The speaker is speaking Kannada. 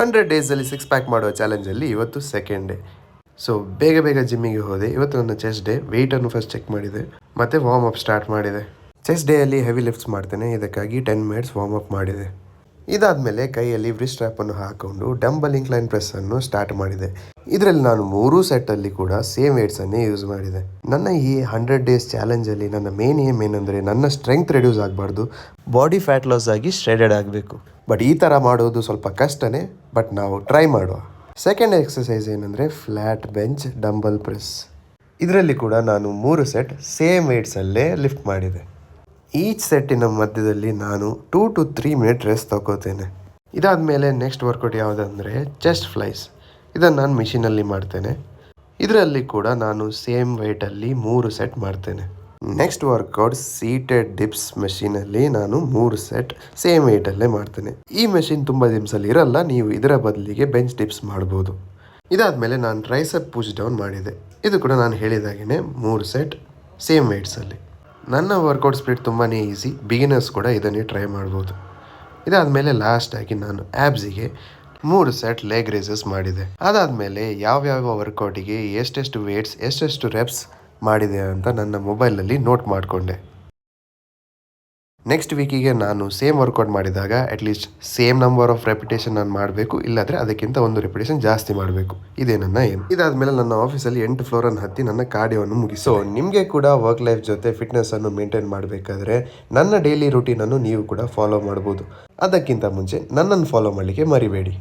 100 ಡೇಸಲ್ಲಿ 6 ಪ್ಯಾಕ್ ಮಾಡೋ ಚಾಲೆಂಜಲ್ಲಿ ಇವತ್ತು ಸೆಕೆಂಡ್ ಡೇ. ಸೊ ಬೇಗ ಜಿಮ್ಮಿಗೆ ಹೋದೆ. ಇವತ್ತು ನನ್ನ ಚೆಸ್ಟ್ ಡೇ. ವೆಯ್ಟನ್ನು ಫಸ್ಟ್ ಚೆಕ್ ಮಾಡಿದೆ ಮತ್ತು ವಾರ್ಮ್ ಅಪ್ ಸ್ಟಾರ್ಟ್ ಮಾಡಿದೆ. ಚೆಸ್ಟ್ ಡೇಯಲ್ಲಿ ಹೆವಿ ಲಿಫ್ಟ್ಸ್ ಮಾಡ್ತೇನೆ, ಇದಕ್ಕಾಗಿ 10 ಮಿನಿಟ್ಸ್ ವಾರ್ಮ್ ಅಪ್ ಮಾಡಿದೆ. ಇದಾದಮೇಲೆ ಕೈಯಲ್ಲಿ ವ್ರಿಸ್ಟ್ ಸ್ಟ್ರ್ಯಾಪನ್ನು ಹಾಕ್ಕೊಂಡು ಡಂಬಲ್ ಇನ್ಕ್ಲೈನ್ ಪ್ರೆಸ್ಸನ್ನು ಸ್ಟಾರ್ಟ್ ಮಾಡಿದೆ. ಇದರಲ್ಲಿ ನಾನು 3 ಸೆಟ್ಟಲ್ಲಿ ಕೂಡ ಸೇಮ್ ವೇಟ್ಸನ್ನೇ ಯೂಸ್ ಮಾಡಿದೆ. ನನ್ನ ಈ 100 ಡೇಸ್ ಚಾಲೆಂಜಲ್ಲಿ ನನ್ನ ಮೇನ್ ಏಮ್ ಏನಂದರೆ ನನ್ನ ಸ್ಟ್ರೆಂಗ್ತ್ ರೆಡ್ಯೂಸ್ ಆಗಬಾರ್ದು, ಬಾಡಿ ಫ್ಯಾಟ್ ಲಾಸ್ ಆಗಿ ಶ್ರೆಡೆಡ್ ಆಗಬೇಕು. ಬಟ್ ಈ ಥರ ಮಾಡೋದು ಸ್ವಲ್ಪ ಕಷ್ಟನೇ, ಬಟ್ ನಾವು ಟ್ರೈ ಮಾಡುವ. ಸೆಕೆಂಡ್ ಎಕ್ಸಸೈಸ್ ಏನಂದರೆ ಫ್ಲ್ಯಾಟ್ ಬೆಂಚ್ ಡಂಬಲ್ ಪ್ರೆಸ್. ಇದರಲ್ಲಿ ಕೂಡ ನಾನು 3 ಸೆಟ್ ಸೇಮ್ ವೇಟ್ಸಲ್ಲೇ ಲಿಫ್ಟ್ ಮಾಡಿದೆ. ಈಚ್ ಸೆಟ್ಟಿನ ಮಧ್ಯದಲ್ಲಿ ನಾನು 2 to 3 ಮಿನಿಟ್ ರೆಸ್ಟ್ ತಗೋತೇನೆ. ಇದಾದಮೇಲೆ ನೆಕ್ಸ್ಟ್ ವರ್ಕೌಟ್ ಯಾವುದಂದರೆ ಚೆಸ್ಟ್ ಫ್ಲೈಸ್. ಇದನ್ನು ನಾನು ಮಿಷಿನಲ್ಲಿ ಮಾಡ್ತೇನೆ. ಇದರಲ್ಲಿ ಕೂಡ ನಾನು ಸೇಮ್ ವೆಯ್ಟಲ್ಲಿ 3 ಸೆಟ್ ಮಾಡ್ತೇನೆ. ನೆಕ್ಸ್ಟ್ ವರ್ಕೌಟ್ ಸೀಟೆಡ್ ಡಿಪ್ಸ್ ಮೆಷಿನಲ್ಲಿ ನಾನು 3 ಸೆಟ್ ಸೇಮ್ ವೆಯ್ಟಲ್ಲೇ ಮಾಡ್ತೇನೆ. ಈ ಮೆಷಿನ್ ತುಂಬ ದಿವಸಲ್ಲಿ ಇರಲ್ಲ, ನೀವು ಇದರ ಬದಲಿಗೆ ಬೆಂಚ್ ಡಿಪ್ಸ್ ಮಾಡ್ಬೋದು. ಇದಾದಮೇಲೆ ನಾನು ಟ್ರೈಸೆಪ್ ಪುಷ್ ಡೌನ್ ಮಾಡಿದೆ. ಇದು ಕೂಡ ನಾನು ಹೇಳಿದಾಗೇ 3 ಸೆಟ್ ಸೇಮ್ ವೆಯ್ಟ್ಸಲ್ಲಿ. ನನ್ನ ವರ್ಕೌಟ್ ಸ್ಪ್ಲಿಟ್ ತುಂಬಾ ಈಸಿ, ಬಿಗಿನರ್ಸ್ ಕೂಡ ಇದನ್ನೇ ಟ್ರೈ ಮಾಡ್ಬೋದು. ಇದಾದಮೇಲೆ ಲಾಸ್ಟಾಗಿ ನಾನು ಆ್ಯಬ್ಸಿಗೆ 3 ಸೆಟ್ ಲೆಗ್ ರೇಸಸ್ ಮಾಡಿದೆ. ಅದಾದಮೇಲೆ ಯಾವ್ಯಾವ ವರ್ಕೌಟಿಗೆ ಎಷ್ಟೆಷ್ಟು ವೇಟ್ಸ್ ಎಷ್ಟೆಷ್ಟು ರೆಪ್ಸ್ ಮಾಡಿದೆ ಅಂತ ನನ್ನ ಮೊಬೈಲಲ್ಲಿ ನೋಟ್ ಮಾಡಿಕೊಂಡೆ. ನೆಕ್ಸ್ಟ್ ವೀಕಿಗೆ ನಾನು ಸೇಮ್ ವರ್ಕೌಟ್ ಮಾಡಿದಾಗ at least same number of repetition ನಾನು ಮಾಡಬೇಕು, ಇಲ್ಲಾಂದರೆ ಅದಕ್ಕಿಂತ 1 ರೆಪಿಟೇಷನ್ ಜಾಸ್ತಿ ಮಾಡಬೇಕು. ಇದೇ ನನ್ನ ಏಮ್. ಇದಾದಮೇಲೆ ನನ್ನ ಆಫೀಸಲ್ಲಿ 8 ಫ್ಲೋರನ್ನು ಹತ್ತಿ ನನ್ನ ಕಾರ್ಡಿಯೋವನ್ನು ಮುಗಿಸೋ. ನಿಮಗೆ ಕೂಡ ವರ್ಕ್ ಲೈಫ್ ಜೊತೆ ಫಿಟ್ನೆಸ್ಸನ್ನು ಮೇಂಟೈನ್ ಮಾಡಬೇಕಾದ್ರೆ ನನ್ನ ಡೈಲಿ ರೂಟೀನನ್ನು ನೀವು ಕೂಡ ಫಾಲೋ ಮಾಡ್ಬೋದು. ಅದಕ್ಕಿಂತ ಮುಂಚೆ ನನ್ನನ್ನು ಫಾಲೋ ಮಾಡಲಿಕ್ಕೆ ಮರಿಬೇಡಿ.